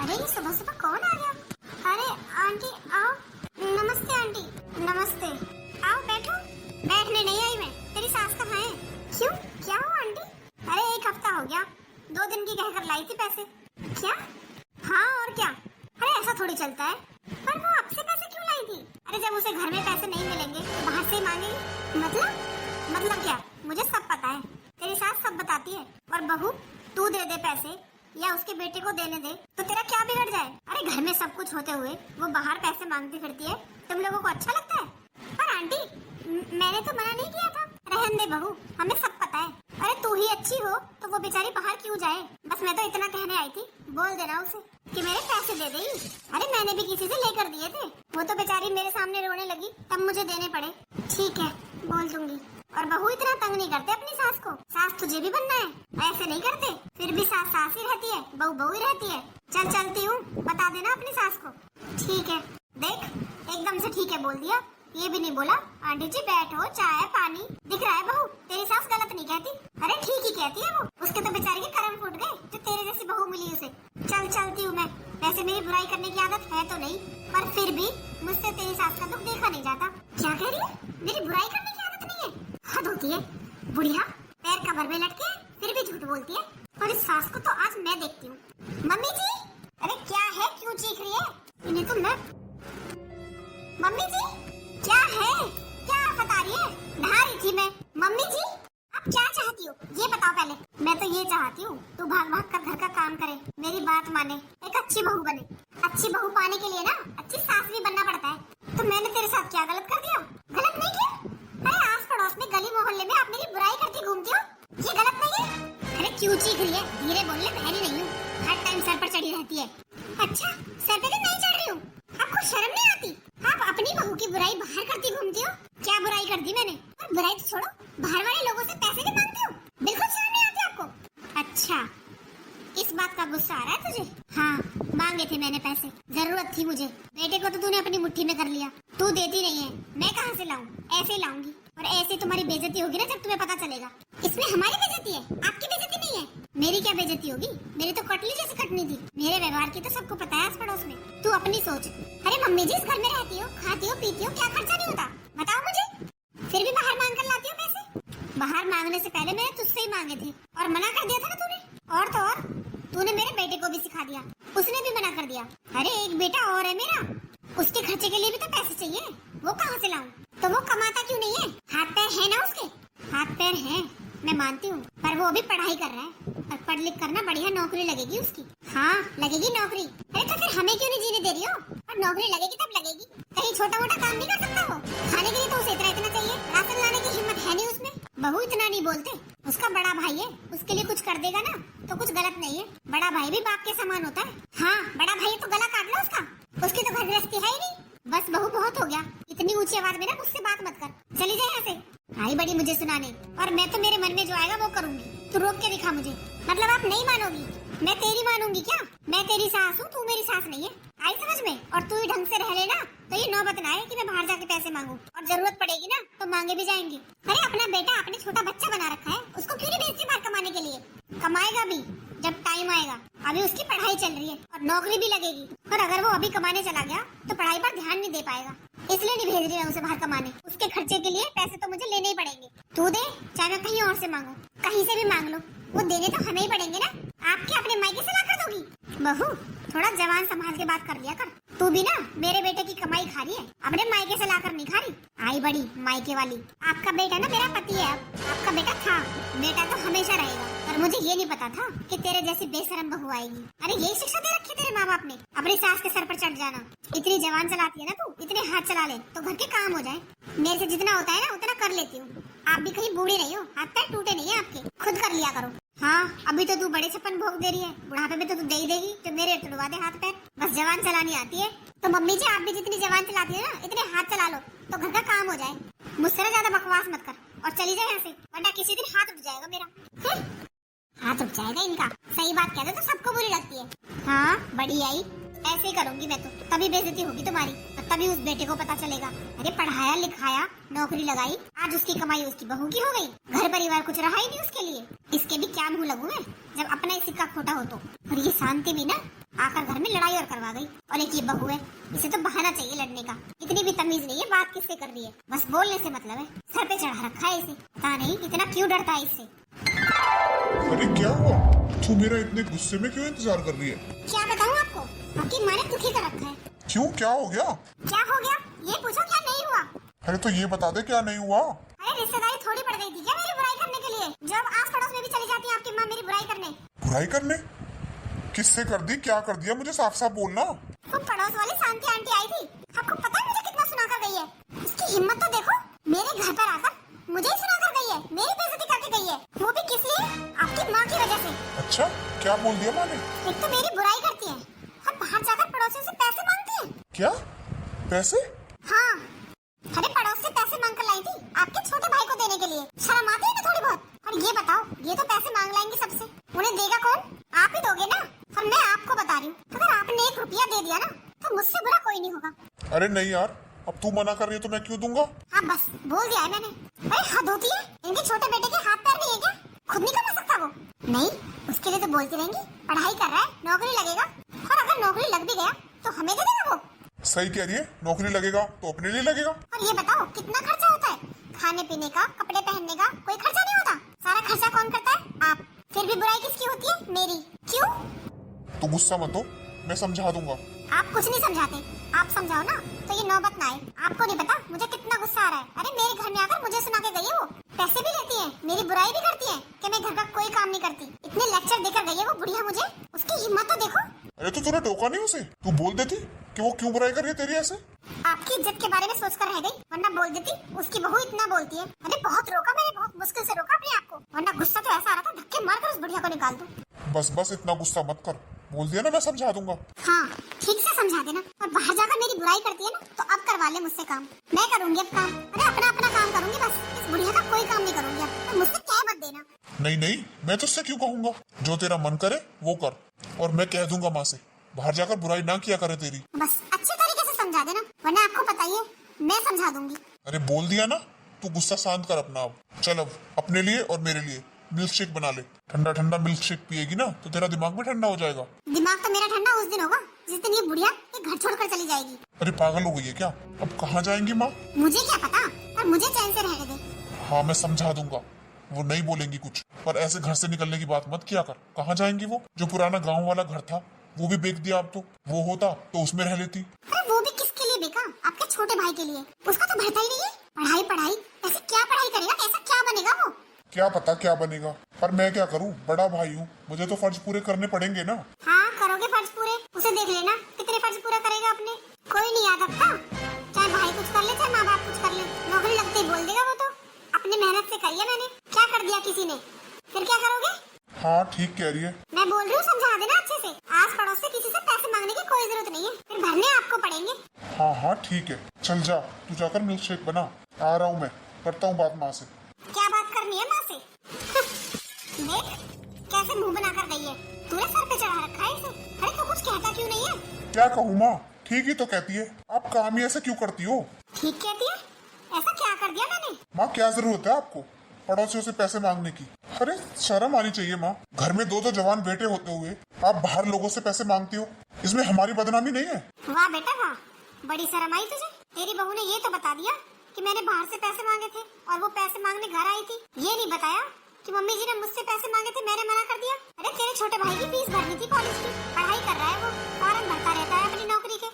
अरे ये सुबह सुबह कौन आ गया? अरे आंटी आओ। नमस्ते आंटी। नमस्ते। आओ बैठो। बैठने नहीं आई मैं। तेरी सास कहाँ है? क्यों क्या हुआ आंटी? अरे एक हफ्ता हो गया, 2 दिन की कहकर लाई थी पैसे। क्या? हाँ और क्या। अरे ऐसा थोड़ी चलता है। पर वो आपसे पैसे क्यों लाई थी? अरे जब उसे घर में पैसे नहीं मिलेंगे तो बाहर से ही मांगेगी। मतलब क्या? मुझे सब पता है। तेरी सास सब बताती है। और बहू तू दे दे पैसे या उसके बेटे को देने दे तो तेरा क्या बिगड़ जाए? अरे घर में सब कुछ होते हुए वो बाहर पैसे मांगती फिरती है, तुम लोगों को अच्छा लगता है? पर आंटी मैंने तो मना नहीं किया था। रहन दे बहू, हमें सब पता है। अरे तू ही अच्छी हो तो वो बेचारी बाहर क्यों जाए? बस मैं तो इतना कहने आई थी, बोल देना उसे कि मेरे पैसे दे देगी। अरे मैंने भी किसी से लेकर दिए थे, वो तो बेचारी मेरे सामने रोने लगी तब मुझे देने पड़े। ठीक है बोल दूंगी। और बहू इतना तंग नहीं करते अपनी सास को। सास तुझे भी बनना है, ऐसे नहीं करते। फिर भी सास सास ही रहती है, बहू बहू ही रहती है। चल चलती हूँ, बता देना अपनी सास को। ठीक है। देख एकदम से ठीक है बोल दिया, ये भी नहीं बोला आंटी जी बैठो चाय पानी। दिख रहा है बहू तेरी सास गलत नहीं कहती। अरे ठीक ही कहती है वो, उसके तो बेचारे के कर्म फूट गए जो तेरे जैसी बहू मिली उसे। चल चलती हूँ मैं। वैसे मेरी बुराई करने की आदत है तो नहीं, पर फिर भी मुझसे तेरी सास का दुख देखा नहीं जाता। क्या कह रही है? मेरी बुराई करने की आदत नहीं है? हद होती है। बुढ़िया पैर कबर में लटके फिर भी झूठ बोलती है। और इस सास को तो आज मैं देखती हूँ। मम्मी जी अरे क्या है, क्यों चीख रही है? इन्हें तो मैं। मम्मी जी क्या है, क्या आफत आ रही है? नहा रही थी मैं। मम्मी जी आप क्या चाहती हो ये बताओ पहले। मैं तो ये चाहती हूँ तू भाग भाग कर घर का काम करे, मेरी बात माने, एक अच्छी बहू बने। अच्छी बहू पाने के लिए ना अच्छी सास भी बनना पड़ता है। तो मैंने तेरे साथ क्या गलत कर दिया? गलत नहीं किया। अरे आस पड़ोस में गली मोहल्ले में आप मेरी बुराई करती घूमती हो, ये गलत नहीं है? अरे क्यों चीख रही है? धीरे बोल ले, बहरी नहीं हूँ, हर टाइम सर पर चढ़ी रहती है। अच्छा सर पे तो नहीं चढ़ रही हूँ, आपको शर्म नहीं आती? आप अपनी बहू की बुराई बाहर करती घूमती हो। क्या बुराई कर दी मैंने? और बुराई तो छोड़ो, बाहर वाले लोगों से पैसे भी मांगती हो, बिल्कुल शर्म नहीं आती आपको? अच्छा इस बात का गुस्सा आ रहा है तुझे? हाँ मांगे थे मैंने पैसे, जरूरत थी मुझे। बेटे को तो तूने अपनी मुट्ठी में कर लिया, तू देती नहीं है, मैं कहाँ से लाऊं? ऐसे ही लाऊंगी और ऐसे तुम्हारी बेइज्जती होगी ना जब तुम्हें पता चलेगा। इसमें हमारी बेइज्जती है, आपकी बेइज्जती नहीं है। मेरी क्या बेइज्जती होगी? मेरी तो कटली जैसे कटनी थी। मेरे व्यवहार की तो सबको पता है आस पड़ोस में, तू अपनी सोच। अरे मम्मी जी इस घर में रहती हो, खाती हो पीती हो, क्या खर्चा नहीं होता बताओ मुझे? फिर भी बाहर मांग कर लाती हो पैसे। बाहर मांगने से पहले मैंने तुझसे ही मांगे थे और मना कर दिया था ना तूने। और तो और तूने मेरे बेटे को भी सिखा दिया, उसने भी मना कर दिया। अरे एक बेटा और है मेरा, उसके खर्चे के लिए भी तो पैसे चाहिए, वो कहाँ से लाऊं? तो वो कमाता क्यों नहीं है? हाथ पैर है ना उसके? हाथ पैर है मैं मानती हूँ, पर वो अभी पढ़ाई कर रहा है और पढ़ लिख कर ना बढ़िया नौकरी लगेगी उसकी। हाँ लगेगी नौकरी। अरे तो फिर हमें क्यों नहीं जीने दे रही हो? और नौकरी लगेगी तब लगेगी, कहीं छोटा मोटा काम नहीं कर सकता वो? खाने के लिए तो उसे इतना चाहिए, राशन लाने की हिम्मत है नहीं उसमें। बहू इतना नहीं बोलते, उसका बड़ा भाई है, उसके लिए कुछ कर देगा ना तो कुछ गलत नहीं है। बड़ा भाई भी बाप के समान होता है। हाँ बड़ा भाई तो गला काट लो उसका, उसकी तो घर गृहस्थी है ही नहीं। बस बहू बहुत हो गया, इतनी ऊंची आवाज में ना मुझसे बात मत कर, चली जाए यहाँ से। आई बड़ी मुझे सुनाने, और मैं तो मेरे मन में जो आएगा वो करूंगी। तू रोक के दिखा मुझे। मतलब आप नहीं मानोगी? मैं तेरी मानूंगी क्या? मैं तेरी सास हूँ, तू मेरी सास नहीं है, आई समझ में? और तू ही ढंग से रह लेना तो ये नौबत ना आए कि मैं बाहर जाके पैसे मांगू, और जरूरत पड़ेगी ना तो मांगे भी जाएंगे। अरे अपना बेटा आपने छोटा बच्चा बना रखा है, उसको क्यों नहीं भेजती बाहर कमाने के लिए? कमाएगा भी जब टाइम आएगा, अभी उसकी पढ़ाई चल रही है और नौकरी भी लगेगी। और अगर वो अभी कमाने चला गया तो पढ़ाई पर ध्यान नहीं दे पाएगा, इसलिए नहीं भेज रही है उसे बाहर कमाने। उसके खर्चे के लिए पैसे तो मुझे लेने ही पड़ेंगे। तू दे चाहे मैं कहीं और से मांगू, कहीं से भी मांग लो, वो देने तो हमें ही पड़ेंगे ना। आपके अपने मायके से ला कर दोगी? बहू थोड़ा जवान संभाल के बात कर लिया कर। तू भी ना मेरे बेटे की कमाई खा रही है, अपने मायके से लाकर नहीं खा रही। आई बड़ी मायके वाली। आपका बेटा ना मेरा पति है, अब आपका बेटा था, बेटा तो हमेशा रहेगा। पर मुझे ये नहीं पता था कि तेरे जैसी बेशरम बहू आएगी। अरे यही शिक्षा दे रखी तेरे माँ बाप ने, अपनी सास के सर पर चढ़ जाना। इतनी जवान चलाती है ना तू, इतने हाथ चला ले तो घर के काम हो जाए। मेरे से जितना होता है ना उतना कर लेती हूँ। आप भी कहीं बूढ़ी नहीं हो, हाथ पैर टूटे नहीं है आपके, खुद कर लिया करो। हाँ अभी तो तू बड़े छप्पन भोग दे रही है, बुढ़ापे में तो तू दे ही देगी तो मेरे तुड़वा दे हाथ पैर। बस जवान चलानी आती है तो मम्मी जी आप भी जितनी जवान चलाती है ना इतने हाथ चला लो तो घर का काम हो जाए। मुझसे ना ज्यादा बकवास मत कर और चली जाए यहाँ से, वरना किसी दिन हाथ उठ जाएगा मेरा। हाथ उठ जाएगा इनका। सही बात कहते तो सबको बुरी लगती है। हाँ बड़ी आई, ऐसे ही करूंगी मैं तो, तभी बेइज्जती होगी तुम्हारी और तभी उस बेटे को पता चलेगा। अरे पढ़ाया लिखाया नौकरी लगाई, आज उसकी कमाई उसकी बहू की हो गई, घर परिवार कुछ रहा ही नहीं उसके लिए। इसके भी क्या मुंह लगूं मैं जब अपना ही सिक्का खोटा हो तो। और ये शांति भी ना आकर घर में लड़ाई और करवा गई। और एक ये बहू है, इसे तो बहाना चाहिए लड़ने का। इतनी भी तमीज नहीं है, बात किससे कर रही है, बस बोलने से मतलब है। सर पे चढ़ा रखा है इसे, पता नहीं इतना क्यों डरता है इससे। अरे क्या हुआ? तू मेरा इतने गुस्से में क्यों इंतजार कर रही है? क्या बताऊँ आपको, आपकी माँ ने दुखी कर रखा है। क्यों, क्या हो गया? क्या हो गया ये पूछो, क्या नहीं हुआ? अरे तो ये बता दे क्या नहीं हुआ? अरे रिश्तेदारी थोड़ी पड़ गई थी क्या मेरी बुराई करने के लिए? जब आस पड़ोस में भी चली जाती है आपकी माँ मेरी बुराई करने। बुराई करने? किससे कर दी, क्या कर दिया, मुझे साफ साफ बोलना। वो पड़ोस वाली शांति आंटी आई थी, आपको पता है मुझे कितना सुना कर गई है? उसकी हिम्मत तो देखो, मेरे घर पर आकर मुझे ही सुना कर गई है, मेरी बेइज्जती करके गई है। वो भी किस लिए? आपकी माँ की वजह से। अच्छा, क्या बोल दिया माँ ने? एक तो मेरी बुराई करती है और बाहर जाकर पड़ोसियों से पैसे मांगती है। क्या पैसे? हाँ, अरे पड़ोस से पैसे मांग कर लाई थी आपके छोटे भाई को देने के लिए। शर्म आती है ना थोड़ी बहुत? और ये बताओ, ये तो पैसे मांग लाएंगे सबसे, उन्हें देगा कौन? आप ही दोगे ना। और मैं आपको बता रही हूँ, अगर आपने 1 रुपया दे दिया ना तो मुझसे बुरा कोई नहीं होगा। अरे नहीं यार, अब तू मना कर रही है तो मैं क्यों दूंगा? हाँ बस बोल दिया है मैंने। अरे हद होती है, इनके छोटे बेटे के हाथ पैर नहीं है क्या? खुद नहीं कमा सकता वो? नहीं, उसके लिए तो बोलती रहेंगी, पढ़ाई कर रहा है, नौकरी लगेगा। और अगर नौकरी लग भी गया तो हमें दे देगा वो। सही कह रही है, नौकरी लगेगा तो अपने लिए लगेगा। और ये बताओ कितना खर्चा होता है? खाने पीने का, कपड़े पहनने का कोई खर्चा नहीं होता? सारा खर्चा कौन करता है? आप। फिर भी बुराई किसकी होती है? मेरी। क्यों? तू गुस्सा मत हो, मैं समझा दूंगा। आप कुछ नहीं समझाते, आप समझाओ ना तो ये नौबत ना आए। आपको नहीं पता मुझे कितना गुस्सा आ रहा है। अरे मेरे घर में आकर मुझे सुना के गई है वो, पैसे भी लेती है, मेरी बुराई भी करती है कि मैं घर का कोई काम नहीं करती। इतने लेक्चर देकर गई है वो बुढ़िया मुझे, उसकी हिम्मत तो देखो। अरे तो तूने टोका नहीं उसे? तू बोल देती कि वो क्यों बुराई कर रही है तेरी ऐसे। आपकी इज्जत के बारे में सोचकर रह गई, वरना बोल देती उसकी बहू इतना बोलती है। अरे बहुत रोका मैंने, बहुत मुश्किल से रोका अपने आप को, वरना गुस्सा तो ऐसा आ रहा था धक्के मारकर उस बुढ़िया को निकाल दूं। बस बस इतना गुस्सा मत कर, बोल दिया ना, मैं समझा दूंगा। हाँ ठीक से समझा देना। और बाहर जाकर मेरी बुराई करती है ना तो अब करवा ले मुझसे काम, मैं करूंगी अब काम। अरे अपना अपना काम करूंगी बस, इस बुढ़िया का कोई काम नहीं करूंगी अब। तो मुझसे कह मत देना। नहीं नहीं, मैं तुझसे क्यों कहूंगा, जो तेरा मन करे वो कर। और मैं कह दूंगा माँ से बाहर जाकर बुराई ना किया करे तेरी। बस अच्छे तरीके से समझा देना, वरना आपको पता ही है मैं समझा दूंगी। अरे बोल दिया ना, तू गुस्सा शांत कर अपना। अब चल, अब अपने लिए और मेरे लिए मिल्क शेक बना ले। ठंडा ठंडा मिल्क शेक पिएगी ना तो तेरा दिमाग भी ठंडा हो जाएगा। दिमाग तो मेरा ठंडा उस दिन होगा जिस दिन ये बुढ़िया ये घर छोड़कर चली जाएगी। अरे पागल हो गई है क्या? अब कहाँ जाएंगी माँ? मुझे क्या पता, पर मुझे चैन से रहने दे। हाँ मैं समझा दूंगा, वो नहीं बोलेंगी कुछ। पर ऐसे घर से निकलने की बात मत किया कर। कहाँ जाएंगी वो? जो पुराना गाँव वाला घर था वो भी बेच दिया। अब तो वो होता तो उसमें रह लेती। अरे वो भी किसके लिए बेका? आपके छोटे भाई के लिए। उसका तो भरता ही नहीं है। पढ़ाई पढ़ाई, ऐसे क्या पढ़ाई करेगा, ऐसा क्या बनेगा वो? क्या पता क्या बनेगा, पर मैं क्या करूँ, बड़ा भाई हूँ, मुझे तो फर्ज पूरे करने पड़ेंगे ना। हाँ करोगे फर्ज पूरे, उसे देख लेना कितने फर्ज पूरा करेगा अपने। कोई नहीं याद रखता, चाहे भाई कुछ कर ले चाहे माँ बाप कुछ कर ले, नौकरी लगते ही बोल देगा वो तो। अपने मेहनत से करिए, मैंने क्या कर दिया किसी ने, फिर क्या करोगे? हाँ ठीक कह रही है। मैं बोल रही हूँ समझा देना अच्छे से। आस पड़ोस से किसी से पैसे मांगने की कोई जरूरत नहीं है, फिर भरने आपको पड़ेंगे। हाँ हाँ ठीक है, चल जा तू जाकर मिल्क शेक बना। आ रहा हूँ मैं, करता हूँ बात माँ से। क्या बात करनी है माँ से? देख कैसे मुंह बनाकर गई है, तूने सर पे चढ़ा रखा है इसे। अरे तू कुछ कहता क्यों नहीं है? क्या कहूँ माँ, ठीक ही तो कहती है। आप काम ही ऐसे क्यों करती हो? ठीक कहती है? ऐसा क्या कर दिया मैंने? माँ क्या जरूरत है आपको पड़ोसियों से पैसे मांगने की? अरे शर्म आनी चाहिए माँ, घर में 2 जवान बेटे होते हुए आप बाहर लोगों से पैसे मांगती हो, इसमें हमारी बदनामी नहीं है? वाह बेटा वाह, बड़ी शर्म आई तुझे। तेरी बहू ने ये तो बता दिया कि मैंने बाहर से पैसे मांगे थे और वो पैसे मांगने घर आई थी। ये नहीं बताया कि मम्मी जी ने मुझसे पैसे मांगे थे, मैंने मना कर दिया। अरे तेरे छोटे भाई की फीस भरनी थी कॉलेज की, पढ़ाई कर रहा है वो, फॉर्म भरता रहता है अपनी नौकरी के।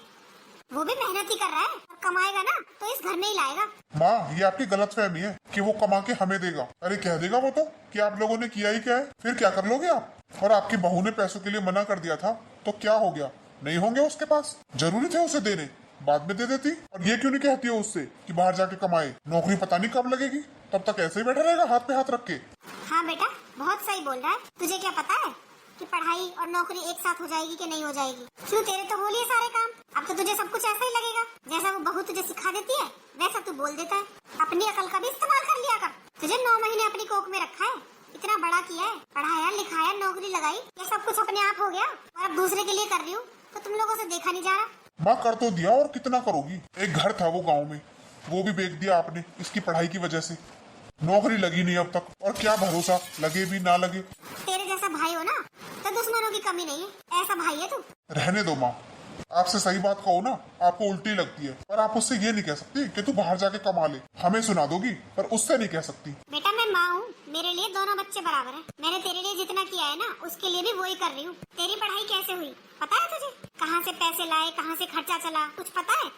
वो भी मेहनत ही कर रहा है, और कमाएगा ना तो इस घर में ही लाएगा। माँ ये आपकी गलतफहमी है कि वो कमा के हमें देगा। अरे कह देगा वो तो कि आप लोगों ने किया ही क्या है, फिर क्या कर लोगे आप? और आपकी बहू ने पैसों के लिए मना कर दिया था तो क्या हो गया? नहीं होंगे उसके पास? जरूरी थे उसे देने, बाद में दे देती। और ये क्यों नहीं कहती हो उससे कि बाहर जाके कमाए, नौकरी पता नहीं कब लगेगी, तब तक ऐसे ही बैठा रहेगा हाथ पे हाथ रख के। हाँ बेटा बहुत सही बोल रहा है। तुझे क्या पता है कि पढ़ाई और नौकरी एक साथ हो जाएगी कि नहीं हो जाएगी? क्यों, तेरे तो हो लिए सारे काम, अब तो तुझे सब कुछ ऐसा ही लगेगा। जैसा वो बहू तुझे सिखा देती है वैसा तू बोल देता है। अपनी अकल का भी इस्तेमाल कर लिया कर। तुझे 9 महीने अपनी कोख में रखा है, इतना बड़ा किया है, पढ़ाया लिखाया, नौकरी लगाई, ये सब कुछ अपने आप हो गया और अब दूसरे के लिए कर रही हूँ तो तुम लोगों से देखा नहीं जा रहा। माँ कर तो दिया, और कितना करोगी? एक घर था वो गाँव में, वो भी बेच दिया आपने इसकी पढ़ाई की वजह से। नौकरी लगी नहीं अब तक, और क्या भरोसा लगे भी ना लगे। तेरे जैसा भाई हो ना तो दुश्मनों की कमी कमी नहीं है, ऐसा भाई है तू। रहने दो माँ, आपसे सही बात कहो ना आपको उल्टी लगती है, पर आप उससे ये नहीं कह सकती कि तू बाहर जाके कमा ले। हमें सुना दोगी पर उससे नहीं कह सकती। बेटा मैं माँ हूँ, मेरे लिए दोनों बच्चे बराबर हैं। मैंने तेरे लिए जितना किया है ना उसके लिए भी वही कर रही हूँ। तेरी पढ़ाई कैसे हुई पता है तुझे? कहाँ से पैसे लाए, कहाँ से खर्चा चला, कुछ पता है?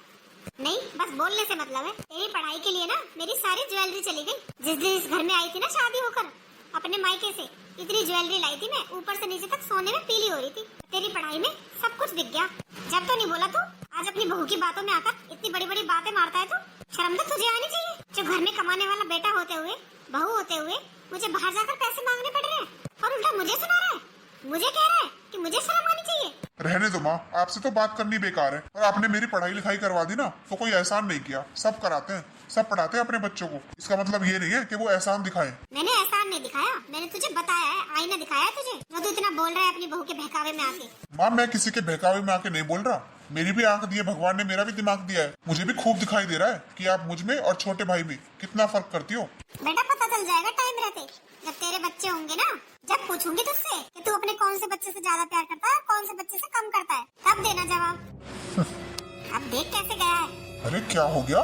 नहीं, बस बोलने से मतलब है। तेरी पढ़ाई के लिए ना मेरी सारी ज्वेलरी चली गई। जिस दिन इस घर में आई थी ना शादी होकर अपने मायके से, इतनी ज्वेलरी लाई थी मैं, ऊपर से नीचे तक सोने में पीली हो रही थी। तेरी पढ़ाई में सब कुछ बिक गया। जब तो नहीं बोला तू, आज अपनी बहू की बातों में आकर इतनी बड़ी बड़ी बातें मारता है तू। शर्म तो तुझे आनी चाहिए। जो घर में कमाने वाला बेटा होते हुए, बहू होते हुए मुझे बाहर जाकर पैसे मांगने पड़ रहे हैं और उल्टा मुझे सुना रहा है, मुझे कह रहा है कि मुझे शर्म आनी चाहिए। रहने दो माँ, आपसे तो बात करनी बेकार है। और आपने मेरी पढ़ाई लिखाई करवा दी ना तो कोई एहसान नहीं किया। सब कराते हैं, सब पढ़ाते हैं अपने बच्चों को। इसका मतलब ये नहीं है कि वो एहसान दिखाएं। मैंने एहसान नहीं दिखाया, मैंने तुझे बताया है, आईना दिखाया है तुझे, जो तू इतना बोल रहा है अपनी बहू के बहकावे में आके। माँ मैं किसी के बहकावे में आके नहीं बोल रहा। मेरी भी आंख दी है भगवान ने, मेरा भी दिमाग दिया है। मुझे भी खूब दिखाई दे रहा है कि आप मुझ में और छोटे भाई में कितना फर्क करती हो। बेटा पता चल जाएगा टाइम रहते, जब तेरे बच्चे होंगे ना, जब पूछूंगी तुझसे कि तू अपने कौन से बच्चे से ज्यादा प्यार करता है, कौन से बच्चे से कम करता है, तब देना जवाब। अब देख कैसे गया है। अरे क्या हो गया,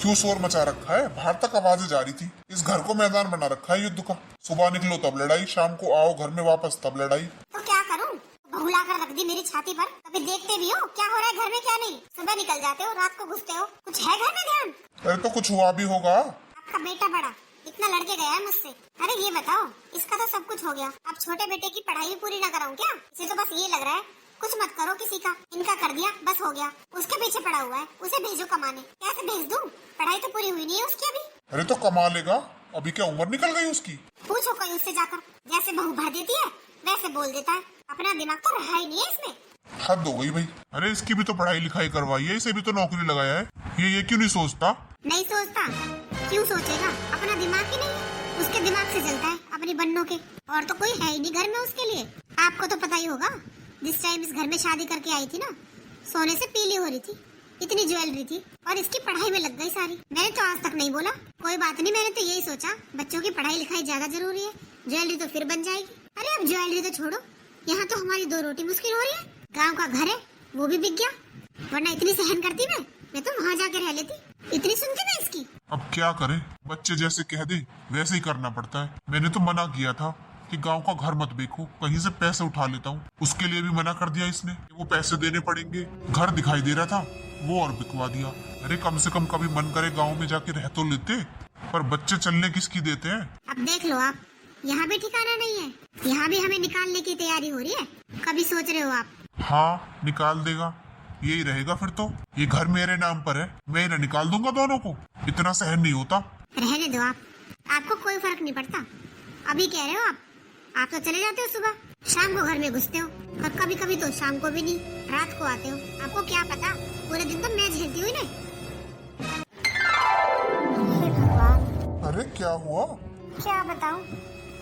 क्यों शोर मचा रखा है? बाहर तक आवाजें जा रही थी। इस घर को मैदान बना रखा है युद्ध का। सुबह निकलो तब लड़ाई, शाम को आओ घर में वापस तब लड़ाई। तो क्या करूं? बहू लाकर रख दी मेरी छाती पर। कभी देखते भी हो क्या हो रहा है घर में क्या नहीं? सुबह निकल जाते हो, रात को घुसते हो, कुछ है घर में ध्यान? अरे तो कुछ हुआ भी होगा। आपका बेटा बड़ा इतना लड़के गया है मुझसे। अरे ये बताओ, इसका तो सब कुछ हो गया, अब छोटे बेटे की पढ़ाई भी पूरी न कराऊं क्या? इसे तो बस ये लग रहा है कुछ मत करो किसी का, इनका कर दिया बस हो गया। उसके पीछे पड़ा हुआ है, उसे भेजो कमाने। कैसे भेज दूं? पढ़ाई तो पूरी हुई नहीं है उसकी अभी। अरे तो कमा लेगा, अभी क्या उम्र निकल गई उसकी? पूछो कोई उससे जाकर, जैसे बहू भर देती है वैसे बोल देता है। अपना दिमाग तो रहा ही नहीं है इसमें। हद हो गई भाई। अरे इसकी भी तो पढ़ाई लिखाई करवाई है, इसे भी तो नौकरी लगाया है। ये क्यों नहीं सोचता? नहीं सोचता, क्यों सोचेगा? अपना दिमाग ही नहीं है, उसके दिमाग से चलता है अपनी बन्नों के। और तो कोई है ही नहीं घर में उसके लिए। आपको तो पता ही होगा, जिस टाइम इस घर में शादी करके आई थी ना, सोने से पीली हो रही थी, इतनी ज्वेलरी थी और इसकी पढ़ाई में लग गई सारी। मैंने तो आज तक नहीं बोला, कोई बात नहीं, मैंने तो यही सोचा बच्चों की पढ़ाई लिखाई ज्यादा जरूरी है, ज्वेलरी तो फिर बन जाएगी। अरे अब ज्वेलरी तो छोड़ो, यहाँ तो हमारी दो रोटी मुश्किल हो रही है। गाँव का घर है वो भी बिक गया, वरना इतनी सहन करती मैं तो वहाँ जाके रह लेती। इतनी सुनती मैं इसकी। अब क्या करे, बच्चे जैसे कह दे वैसे ही करना पड़ता है। मैंने तो मना किया था कि गांव का घर मत बेचो, कहीं से पैसे उठा लेता हूँ। उसके लिए भी मना कर दिया इसने कि वो पैसे देने पड़ेंगे। घर दिखाई दे रहा था वो और बिकवा दिया। अरे कम से कम कभी मन करे गांव में जाके रह तो लेते, पर बच्चे चलने किसकी देते हैं। अब देख लो आप, यहाँ भी ठिकाना नहीं है, यहाँ भी हमें निकालने की तैयारी हो रही है। कभी सोच रहे हो आप? हाँ निकाल देगा, यही रहेगा फिर तो। ये घर मेरे नाम पर है, मैं इन्हें निकाल दूंगा दोनों को। इतना सहन नहीं होता। रहने दो आप, आपको कोई फर्क नहीं पड़ता। अभी कह रहे हो आप तो चले जाते हो सुबह, शाम को घर में घुसते हो, और कभी कभी तो शाम को भी नहीं, रात को आते हो। आपको क्या पता, पूरे दिन तो मैं झेलती हुई नहीं। हे भगवान, अरे क्या हुआ? क्या बताऊं,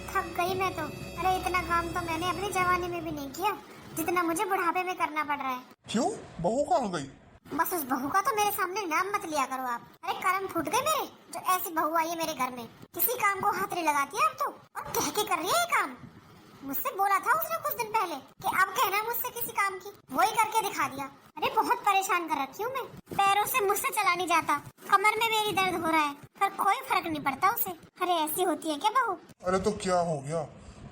थक गई मैं तो। अरे इतना काम तो मैंने अपनी जवानी में भी नहीं किया जितना मुझे बुढ़ापे में करना पड़ रहा है। क्यों, बहू कहाँ गई? बस उस बहू का तो मेरे सामने नाम मत लिया करो आप। अरे कर्म फूट गए मेरे, जो ऐसी बहू आई है मेरे घर में। किसी काम को हाथ नहीं लगाती है अब तो, और कह के कर रही है ये काम। मुझसे बोला था उसने कुछ दिन पहले कि अब कहना मुझसे किसी काम की, वही करके दिखा दिया। अरे बहुत परेशान कर रखी हूँ मैं, पैरों से मुझसे चला नहीं जाता, कमर में मेरी दर्द हो रहा है, पर कोई फर्क नहीं पड़ता उसे। अरे ऐसी होती है क्या बहू? अरे तो क्या हो गया,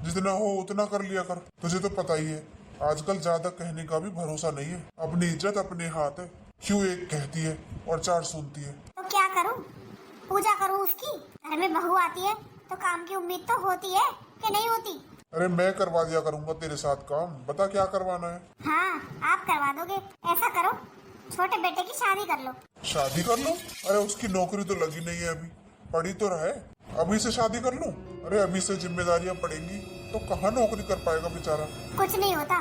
जितना हो उतना कर लिया कर। तुझे तो पता ही है आजकल ज्यादा कहने का भी भरोसा नहीं है। अपनी इज्जत अपने हाथ है, क्यों एक कहती है और चार सुनती है। तो क्या करूं, पूजा करूं उसकी? घर में बहू आती है तो काम की उम्मीद तो होती है कि नहीं होती? अरे मैं करवा दिया करूंगा तेरे साथ काम, बता क्या करवाना है। हाँ आप करवा दोगे। ऐसा करो, छोटे बेटे की शादी कर लो। शादी कर लो? अरे उसकी नौकरी तो लगी नहीं है अभी, पढ़ी तो रहे, अभी से शादी कर लूं? अरे अभी से जिम्मेदारियां पड़ेंगी तो कहाँ नौकरी कर पाएगा बेचारा। कुछ नहीं होता,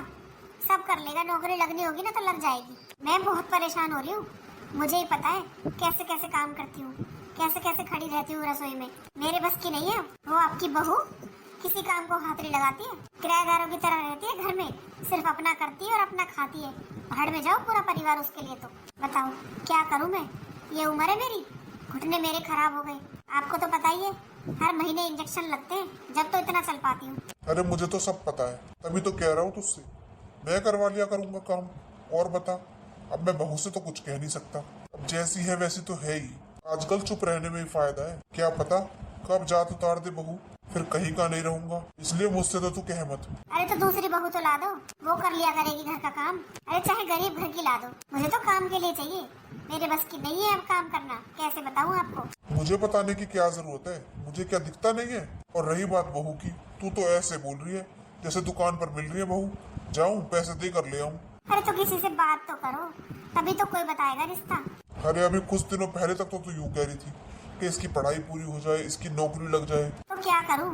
सब कर लेगा। नौकरी लगनी होगी ना तो लग जाएगी। मैं बहुत परेशान हो रही हूँ, मुझे ही पता है कैसे कैसे काम करती हूँ, कैसे कैसे खड़ी रहती हूँ रसोई में। मेरे बस की नहीं है वो आपकी बहू, किसी काम को हाथ नहीं लगाती है, किराएदारों की तरह रहती है घर में, सिर्फ अपना करती है और अपना खाती है। भाड़ में जाओ पूरा परिवार उसके लिए। तो बताओ क्या करूँ मैं? ये उम्र है मेरी, घुटने मेरे खराब हो गए। आपको तो पता ही है, हर महीने इंजेक्शन लगते हैं, जब तो इतना चल पाती हूँ। अरे मुझे तो सब पता है, तभी तो कह रहा हूँ तुझसे मैं करवा लिया करूंगा काम। और बता, अब मैं बहू से तो कुछ कह नहीं सकता। अब जैसी है वैसी तो है ही। आजकल चुप रहने में ही फायदा है। क्या पता कब जात उतार दे बहू, फिर कहीं का नहीं रहूंगा। इसलिए मुझसे तो तू कह मत। अरे तो दूसरी बहू तो ला दो, वो कर लिया करेगी घर का काम। अरे चाहे गरीब घर की ला दो, मुझे तो काम के लिए चाहिए। मेरे बस की नहीं है अब काम करना, कैसे बताऊँ आपको। मुझे बताने की क्या जरूरत है, मुझे क्या दिखता नहीं है। और रही बात बहू की, तू तो ऐसे बोल रही है जैसे दुकान पर मिल रही है बहू। जाऊं पैसे दे कर ले आऊं। अरे तो किसी से बात तो करो, तभी तो कोई बताएगा रिश्ता। अरे अभी कुछ दिनों पहले तक तो तू यूं कह रही थी कि इसकी पढ़ाई पूरी हो जाए, इसकी नौकरी लग जाए। तो क्या करूं,